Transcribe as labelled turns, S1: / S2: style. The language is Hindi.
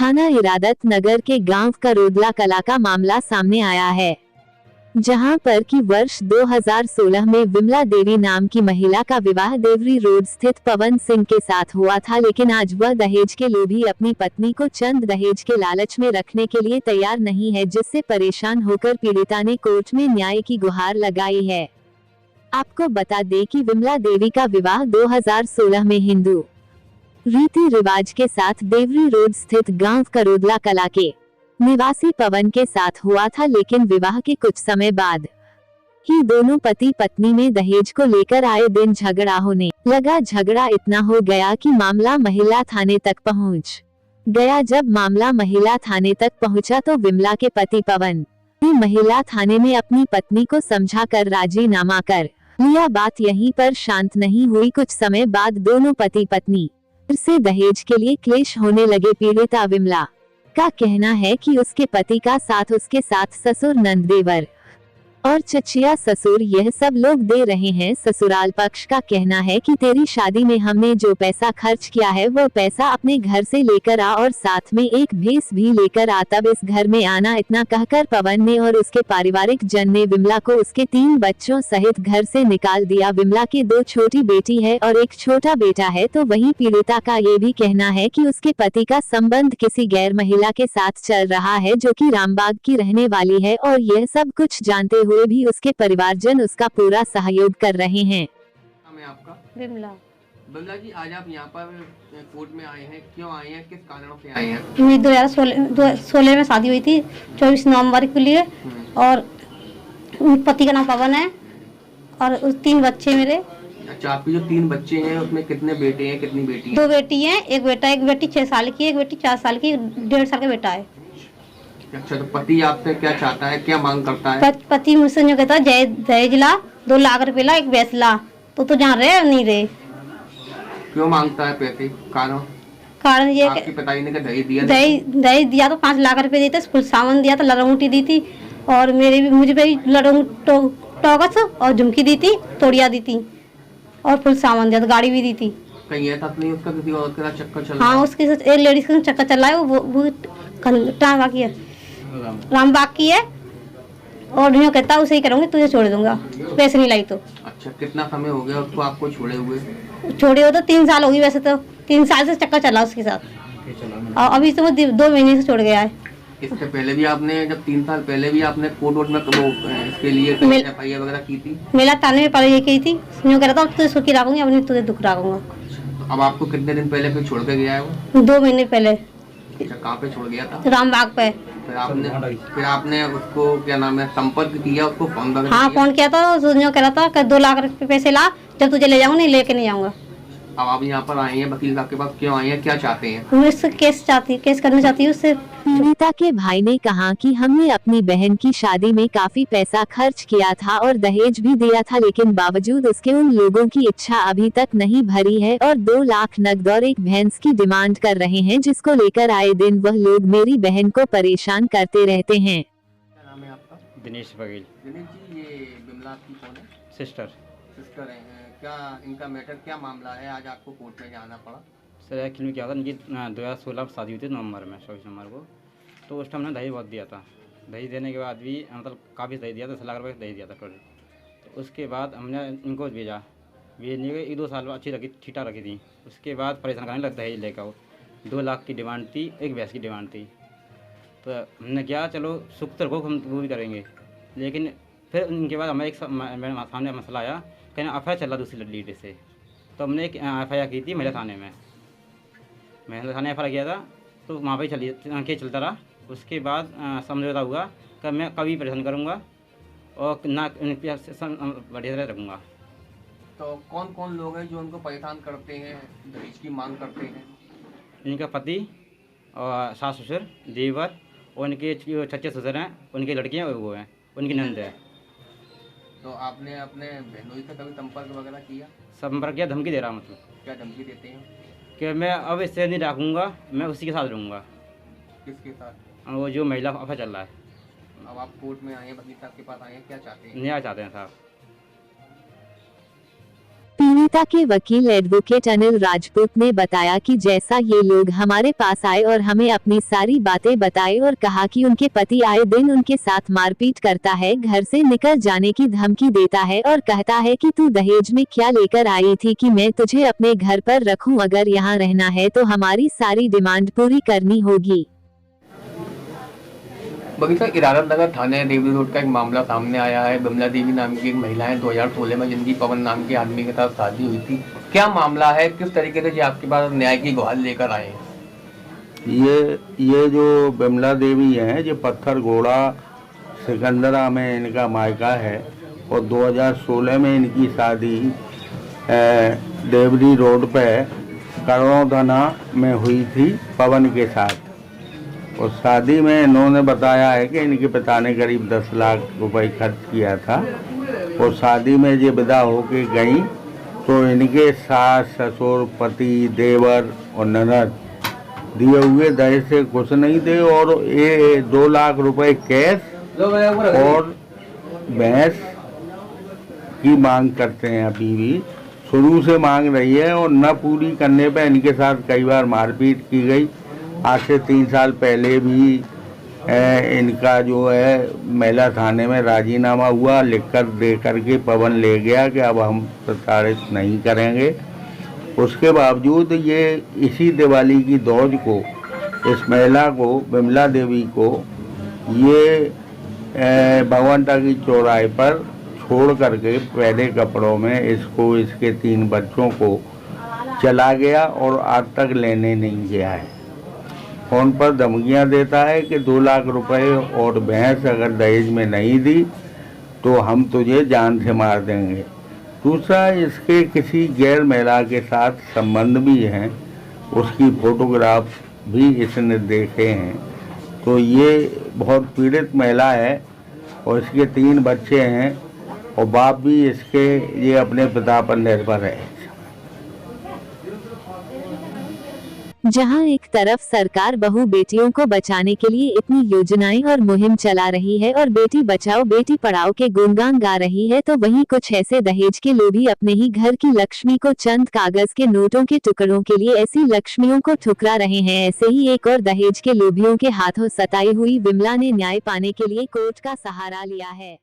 S1: थाना इरादत नगर के गांव करोदला कला का मामला सामने आया है, जहां पर कि वर्ष 2016 में विमला देवी नाम की महिला का विवाह देवरी रोड स्थित पवन सिंह के साथ हुआ था। लेकिन आज वह दहेज के लोभी अपनी पत्नी को चंद दहेज के लालच में रखने के लिए तैयार नहीं है, जिससे परेशान होकर पीड़िता ने कोर्ट में न्याय की गुहार लगाई है। आपको बता दें कि विमला देवी का विवाह 2016 में हिंदू रीति रिवाज के साथ देवरी रोड स्थित गांव करोदला कला के निवासी पवन के साथ हुआ था। लेकिन विवाह के कुछ समय बाद ही दोनों पति पत्नी में दहेज को लेकर आए दिन झगड़ा होने लगा। झगड़ा इतना हो गया कि मामला महिला थाने तक पहुंच गया। जब मामला महिला थाने तक पहुंचा तो विमला के पति पवन ने महिला थाने में अपनी पत्नी को समझाकर राजीनामा कर लिया। बात यहीं पर शांत नहीं हुई। कुछ समय बाद दोनों पति पत्नी फिर से दहेज के लिए क्लेश होने लगे। पीड़िता विमला का कहना है कि उसके पति का साथ उसके साथ ससुर, नंद, देवर और चचिया ससुर यह सब लोग दे रहे हैं। ससुराल पक्ष का कहना है कि तेरी शादी में हमने जो पैसा खर्च किया है वो पैसा अपने घर से लेकर आ और साथ में एक भैंस भी लेकर आ, तब इस घर में आना। इतना कहकर पवन ने और उसके पारिवारिक जन ने विमला को उसके 3 बच्चों सहित घर से निकाल दिया। विमला की 2 छोटी बेटी है और एक छोटा बेटा है। तो वहीं पीड़िता का ये भी कहना है कि उसके पति का संबंध किसी गैर महिला के साथ चल रहा है, जो कि रामबाग की रहने वाली है, और यह सब कुछ जानते हुए भी उसके परिवारजन उसका पूरा सहयोग कर रहे हैं।
S2: मैं आपका
S3: विमला।
S2: विमला जी, आज आप यहाँ पर कोर्ट में आए हैं, क्यों आए हैं, किस कारणों से आए हैं?
S3: मेरी 2016 में शादी हुई थी, 24 नवंबर के लिए, और पति का नाम पवन है और 3 बच्चे मेरे।
S2: अच्छा, आपके जो 3 बच्चे हैं उसमें कितने बेटे हैं, कितनी बेटी हैं?
S3: 2 बेटी हैं, एक बेटा, एक बेटी 6 साल की, एक बेटी 4 साल की, 1.5 साल का बेटा है।
S2: अच्छा, तो पति आपसे क्या चाहता है, क्या मांग करता है?
S3: पति मुझसे जो कहता है दहेज ला, 2 लाख रुपए ला, एक भैंस ला। तो जहाँ रहे नहीं रहे।
S2: क्यों मांगता है पैसे?
S3: कारण ये
S2: आपके पिताजी ने दहेज दिया?
S3: दहेज दिया तो 5 लाख रुपए देते, फुल सामान दिया था, लड़ंगूटी दी थी, और मुझे भी टॉगस और झुमकी दी थी, तोड़िया दी थी, और फुल सामान दिया था, गाड़ी भी दी थी।
S2: कहीं ऐसा नहीं उसका किसी और के साथ चक्कर चल
S3: रहा है? हाँ, उसके साथ एक लेडीज का चक्कर चल रहा है। वो टांगा की है, रामबाग की है, और नहीं कहता उसे ही करूंगी, तुझे छोड़ दूंगा पैसे नहीं लाई तो।
S2: अच्छा, कितना समय हो गया उसको आपको छोड़े हुए?
S3: छोड़े हो तो 3 साल होगी, वैसे तो 3 साल से चक्कर चला उसके साथ, और अभी तो वो 2 महीने से छोड़ गया है।
S2: इससे पहले भी आपने, जब 3 साल पहले भी आपने कोर्ट में इसके लिए FIR वगैरह की थी?
S3: मेला थाने में पहले ये की थी, यूँ कह रहा था तुझे सुखी रखूंगी, अपनी तुझे दुख रखूंगा।
S2: अब आपको कितने दिन पहले फिर छोड़ के गया है वो?
S3: 2 महीने पहले।
S2: अच्छा, कहाँ पे छोड़ गया था?
S3: रामबाग पे।
S2: फिर आपने उसको क्या नाम है, संपर्क किया उसको, फोन वगैरह?
S3: हाँ, फोन किया था, यूँ कह रहा था कि 2 लाख रुपए पैसे ला, जब तुझे ले जाऊंगा, नहीं लेके नहीं जाऊंगा।
S2: अब आप यहाँ पर आए हैं, वकील साहब के पास क्यों आए हैं, क्या चाहते हैं?
S3: मैं उससे केस करना चाहती हूँ उससे।
S1: पीड़िता के भाई ने कहा कि हमने अपनी बहन की शादी में काफी पैसा खर्च किया था और दहेज भी दिया था, लेकिन बावजूद उसके उन लोगों की इच्छा अभी तक नहीं भरी है और 2 लाख नकद और एक भैंस की डिमांड कर रहे हैं, जिसको लेकर आए दिन वह लोग मेरी बहन को परेशान करते रहते हैं।
S2: क्या नाम है आपका?
S4: दिनेश बघेल।
S2: दिनेश जी, ये विमला आपकी कौन है?
S4: सिस्टर
S2: है। क्या इनका मैटर, क्या मामला है, आज आपको कोर्ट में जाना पड़ा?
S4: सर एक्चुअली में क्या था, इनकी 2016 में शादी हुई थी नवंबर में, 24 नवंबर को। तो उस टाइम ने दहेज बहुत दिया था। दहेज देने के बाद भी मतलब काफ़ी दहेज दिया था, 10 लाख रुपये दहेज दिया था टोटल। तो उसके बाद हमने इनको भेजने के 1-2 साल अच्छी रखी, ठीठा रखी थी। उसके बाद परेशान करने लग दहेज लेकर। वो 2 लाख की डिमांड थी, एक भैंस की डिमांड थी। तो हमने क्या, चलो सुख तो हम वो भी करेंगे, लेकिन फिर उनके बाद हमें मेरे सामने मसला आया, कहना FIR चल रहा दूसरी लेडी से। तो हमने एक FIR की थी महिला थाने में। महिला थाने FIR किया था, तो वहाँ पर केस चलता रहा। उसके बाद समझौता हुआ कि मैं कभी परेशान करूँगा और ना बढ़िया तरह रखूँगा।
S2: तो कौन कौन लोग हैं जो उनको परेशान करते हैं, दहेज की मांग करते हैं?
S4: इनका पति और सास ससुर, देवर, और उनके जो चचे ससुर हैं, उनकी लड़कियाँ वो हैं, उनकी नंद है।
S2: तो आपने अपने बहनोई से कभी संपर्क वगैरह किया?
S4: संपर्क किया, धमकी दे रहा, मतलब
S2: क्या धमकी देते हैं?
S4: कि मैं अब इससे नहीं रखूँगा, मैं उसी के साथ रहूँगा।
S2: किसके साथ?
S4: वो जो महिला FIR चल रहा है।
S2: अब आप कोर्ट में आए हैं, वकील साहब के पास आए हैं, क्या चाहते हैं?
S4: न्याय चाहते हैं साहब।
S1: पीड़िता के वकील एडवोकेट अनिल राजपूत ने बताया कि जैसा ये लोग हमारे पास आए और हमें अपनी सारी बातें बताए और कहा कि उनके पति आए दिन उनके साथ मारपीट करता है, घर से निकल जाने की धमकी देता है और कहता है कि तू दहेज में क्या लेकर आई थी कि मैं तुझे अपने घर पर रखूं, अगर यहाँ रहना है तो हमारी सारी डिमांड पूरी करनी होगी।
S2: बगीचा इरादत नगर थाने देवरी रोड का एक मामला सामने आया है। विमला देवी नाम की एक महिला है 2016 में, जिनकी पवन नाम के आदमी के साथ शादी हुई थी। क्या मामला है, किस तरीके से आपके पास न्याय की गुहार लेकर आए हैं?
S5: ये जो विमला देवी हैं, ये पत्थर घोड़ा सिकंदरा में इनका मायका है और 2016 में इनकी शादी देवरी रोड पे करों थाना में हुई थी पवन के साथ। और शादी में इन्होंने बताया है कि इनके पिता ने करीब 10 लाख रुपए खर्च किया था और शादी में ये विदा होके गई तो इनके सास ससुर पति देवर और ननद दिए हुए दहेज से कुछ नहीं थे और ये 2 लाख रुपए कैश और भैंस की मांग करते हैं। अभी भी शुरू से मांग रही है और न पूरी करने पे इनके साथ कई बार मारपीट की गई। आज से 3 साल पहले भी इनका जो है महिला थाने में राजीनामा हुआ, लिखकर दे करके पवन ले गया कि अब हम प्रताड़ित नहीं करेंगे। उसके बावजूद ये इसी दिवाली की दौज को इस महिला को, विमला देवी को, ये भगवंता की चौराहे पर छोड़ करके पहले कपड़ों में इसको, इसके 3 बच्चों को चला गया और आज तक लेने नहीं गया है। फोन पर धमकियां देता है कि 2 लाख रुपए और भैंस अगर दहेज में नहीं दी तो हम तुझे जान से मार देंगे। दूसरा, इसके किसी गैर महिला के साथ संबंध भी हैं, उसकी फोटोग्राफ भी इसने देखे हैं। तो ये बहुत पीड़ित महिला है और इसके 3 बच्चे हैं और बाप भी इसके ये अपने पिता पर निर्भर है।
S1: जहां एक तरफ सरकार बहू बेटियों को बचाने के लिए इतनी योजनाएं और मुहिम चला रही है और बेटी बचाओ बेटी पढ़ाओ के गुणगान गा रही है, तो वहीं कुछ ऐसे दहेज के लोभी अपने ही घर की लक्ष्मी को चंद कागज के नोटों के टुकड़ों के लिए ऐसी लक्ष्मियों को ठुकरा रहे हैं। ऐसे ही एक और दहेज के लोभियों के हाथों सताई हुई विमला ने न्याय पाने के लिए कोर्ट का सहारा लिया है।